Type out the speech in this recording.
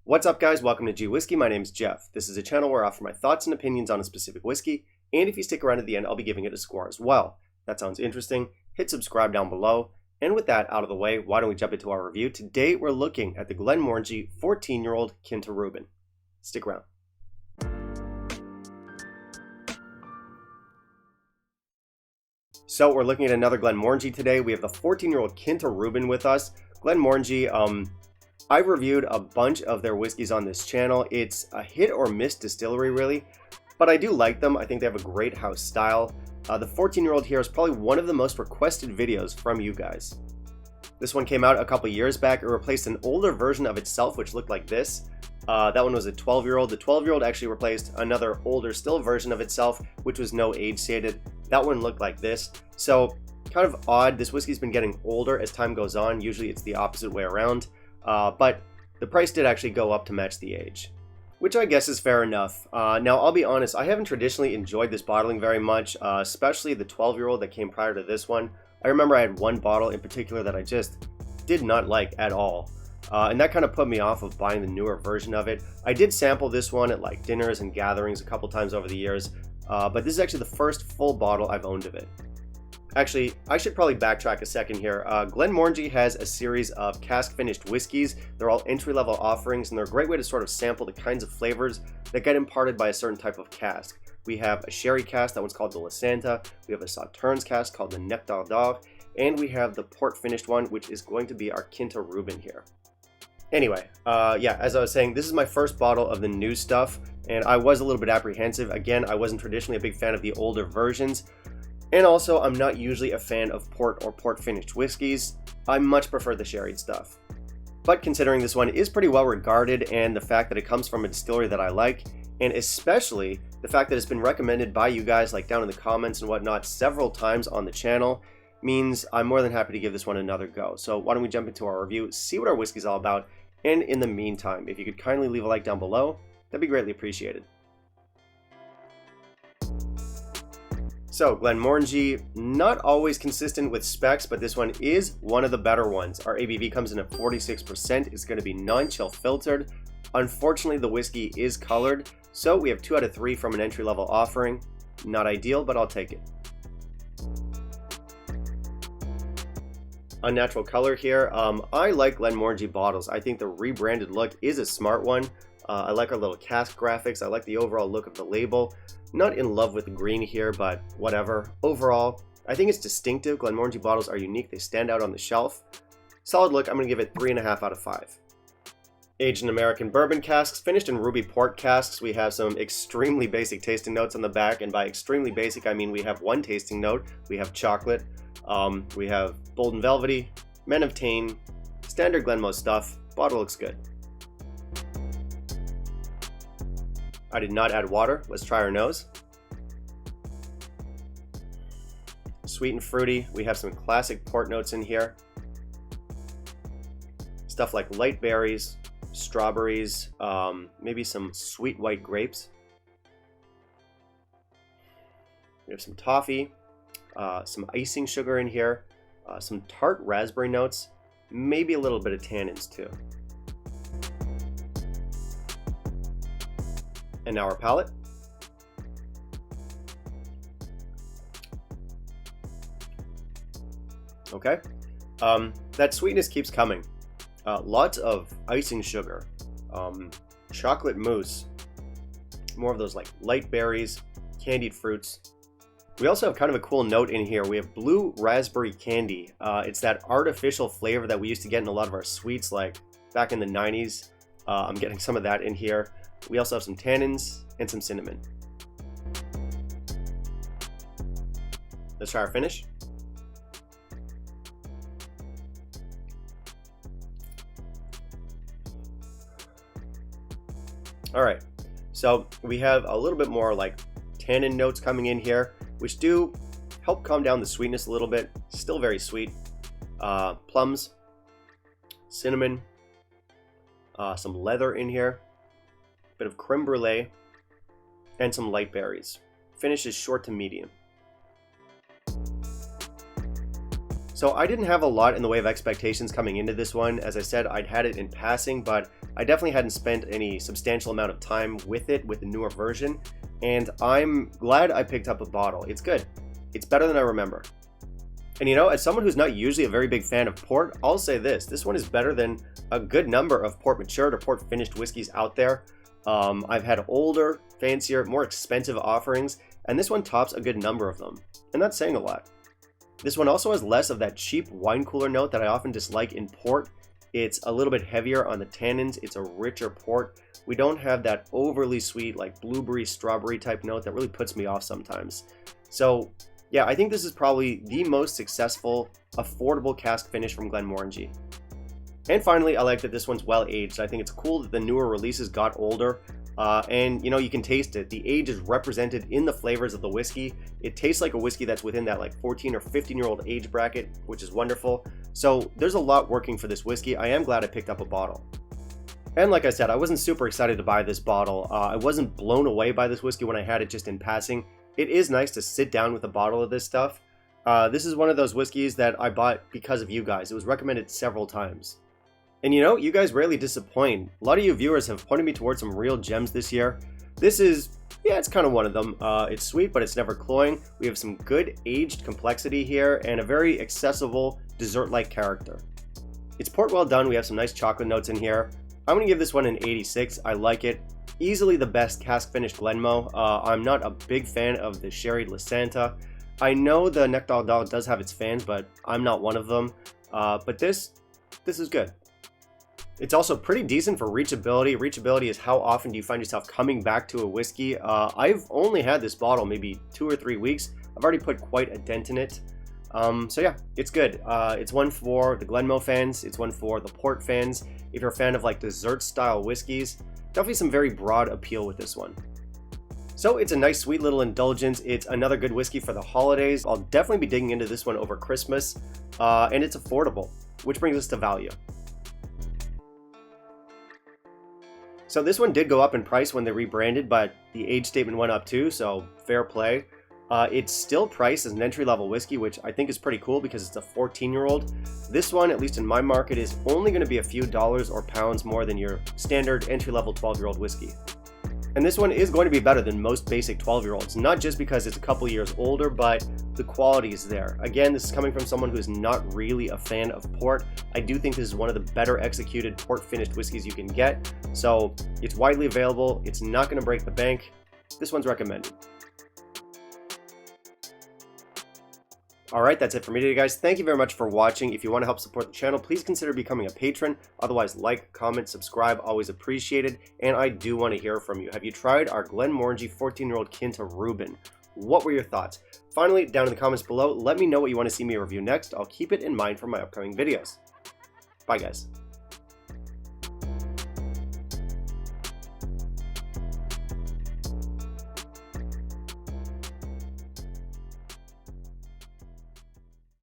What's up, guys? Welcome to gwhisky. My name's Jeff. This is a channel where I offer my thoughts and opinions on a specific whiskey, and if you stick around at the end, I'll be giving it a score as well. That sounds interesting. Hit subscribe down below. And with that out of the way, why don't we jump into our review? Today, we're looking at the Glenmorangie 14-year-old Quinta Ruban. Stick around. So we're looking at another Glenmorangie today. We have the 14-year-old Quinta Ruban with us. Glenmorangie, I've reviewed a bunch of their whiskeys on this channel. It's a hit or miss distillery, really, but I do like them. I think they have a great house style. The 14-year-old here is probably one of the most requested videos from you guys. This one came out a couple years back. It replaced an older version of itself, which looked like this. That one was a 12-year-old. The 12-year-old actually replaced another older still version of itself, which was no age stated. That one looked like this. So kind of odd. This whiskey's been getting older as time goes on. Usually it's the opposite way around. But the price did actually go up to match the age, which I guess is fair enough. Now, I'll be honest, I haven't traditionally enjoyed this bottling very much, especially the 12-year-old that came prior to this one. I remember I had one bottle in particular that I just did not like at all. And that kind of put me off of buying the newer version of it. I did sample this one at like dinners and gatherings a couple times over the years, but this is actually the first full bottle I've owned of it. Actually, I should probably backtrack a second here. Glenmorangie has a series of cask-finished whiskeys. They're all entry-level offerings, and they're a great way to sort of sample the kinds of flavors that get imparted by a certain type of cask. We have a sherry cask, that one's called the La Santa. We have a Sauternes cask called the Nectar d'Or, and we have the port-finished one, which is going to be our Quinta Ruban here. Anyway, yeah, as I was saying, this is my first bottle of the new stuff, and I was a little bit apprehensive. Again, I wasn't traditionally a big fan of the older versions. And also, I'm not usually a fan of port or port-finished whiskeys. I much prefer the sherried stuff. But considering this one is pretty well regarded, and the fact that it comes from a distillery that I like, and especially the fact that it's been recommended by you guys, like down in the comments and whatnot, several times on the channel, means I'm more than happy to give this one another go. So why don't we jump into our review, see what our whiskey's all about, and in the meantime, if you could kindly leave a like down below, that'd be greatly appreciated. So, Glenmorangie, not always consistent with specs, but this one is one of the better ones. Our ABV comes in at 46%. It's going to be non-chill filtered. Unfortunately, the whiskey is colored, so we have 2 out of 3 from an entry-level offering. Not ideal, but I'll take it. Unnatural color here. I like Glenmorangie bottles. I think the rebranded look is a smart one. I like our little cask graphics. I like the overall look of the label. Not in love with the green here, but whatever. Overall, I think it's distinctive. Glenmorangie bottles are unique. They stand out on the shelf. Solid look, I'm going to give it 3.5 out of 5. Aged in American bourbon casks, finished in ruby port casks. We have some extremely basic tasting notes on the back, and by extremely basic, I mean we have one tasting note. We have chocolate. We have bold and velvety, men of Tane, standard Glenmo stuff. Bottle looks good. I did not add water. Let's try our nose. Sweet and fruity. We have some classic port notes in here. Stuff like light berries, strawberries, maybe some sweet white grapes. We have some toffee, some icing sugar in here, some tart raspberry notes, maybe a little bit of tannins too. And now our palate. Okay, that sweetness keeps coming. Lots of icing sugar, chocolate mousse, more of those like light berries, candied fruits. We also have kind of a cool note in here. We have blue raspberry candy. It's that artificial flavor that we used to get in a lot of our sweets, like back in the 90s. I'm getting some of that in here. We also have some tannins and some cinnamon. Let's try our finish. All right, so we have a little bit more like tannin notes coming in here, which do help calm down the sweetness a little bit. Still very sweet. Plums, cinnamon, some leather in here. Bit of creme brulee, and some light berries. Finish is short to medium. So I didn't have a lot in the way of expectations coming into this one. As I said, I'd had it in passing, but I definitely hadn't spent any substantial amount of time with it with the newer version. And I'm glad I picked up a bottle. It's good. It's better than I remember. And you know, as someone who's not usually a very big fan of port, I'll say this one is better than a good number of port matured or port finished whiskeys out there. I've had older, fancier, more expensive offerings, and this one tops a good number of them. And that's saying a lot. This one also has less of that cheap wine cooler note that I often dislike in port. It's a little bit heavier on the tannins. It's a richer port. We don't have that overly sweet, like blueberry, strawberry type note that really puts me off sometimes. So yeah, I think this is probably the most successful, affordable cask finish from Glenmorangie. And finally, I like that this one's well aged. I think it's cool that the newer releases got older. And you know, you can taste it. The age is represented in the flavors of the whiskey. It tastes like a whiskey that's within that like 14 or 15-year-old age bracket, which is wonderful. So there's a lot working for this whiskey. I am glad I picked up a bottle. And like I said, I wasn't super excited to buy this bottle. I wasn't blown away by this whiskey when I had it just in passing. It is nice to sit down with a bottle of this stuff. This is one of those whiskeys that I bought because of you guys. It was recommended several times. And you know, you guys rarely disappoint. A lot of you viewers have pointed me towards some real gems this year. This is, yeah, it's kind of one of them. It's sweet, but it's never cloying. We have some good aged complexity here and a very accessible dessert-like character. It's port well done. We have some nice chocolate notes in here. I'm going to give this one an 86. I like it. Easily the best cask finished Glenmo. I'm not a big fan of the sherried La Santa. I know the Neck Dog does have its fans, but I'm not one of them. But this is good. It's also pretty decent for reachability. Reachability is how often do you find yourself coming back to a whiskey. I've only had this bottle maybe 2 or 3 weeks. I've already put quite a dent in it. So yeah, it's good. It's one for the Glenmo fans. It's one for the port fans. If you're a fan of like dessert style whiskeys, definitely some very broad appeal with this one. So it's a nice sweet little indulgence. It's another good whiskey for the holidays. I'll definitely be digging into this one over Christmas. And it's affordable, which brings us to value. So this one did go up in price when they rebranded, but the age statement went up too, so fair play. It's still priced as an entry-level whiskey, which I think is pretty cool because it's a 14-year-old. This one, at least in my market, is only going to be a few dollars or pounds more than your standard entry-level 12-year-old whiskey. And this one is going to be better than most basic 12-year-olds, not just because it's a couple years older, but the quality is there. Again, this is coming from someone who's not really a fan of port. I do think this is one of the better executed port-finished whiskeys you can get. So it's widely available. It's not going to break the bank. This one's recommended. Alright, that's it for me today, guys. Thank you very much for watching. If you want to help support the channel, please consider becoming a patron. Otherwise, like, comment, subscribe, always appreciated. And I do want to hear from you. Have you tried our Glenmorangie 14-year-old Quinta Ruban? What were your thoughts? Finally, down in the comments below, let me know what you want to see me review next. I'll keep it in mind for my upcoming videos. Bye, guys.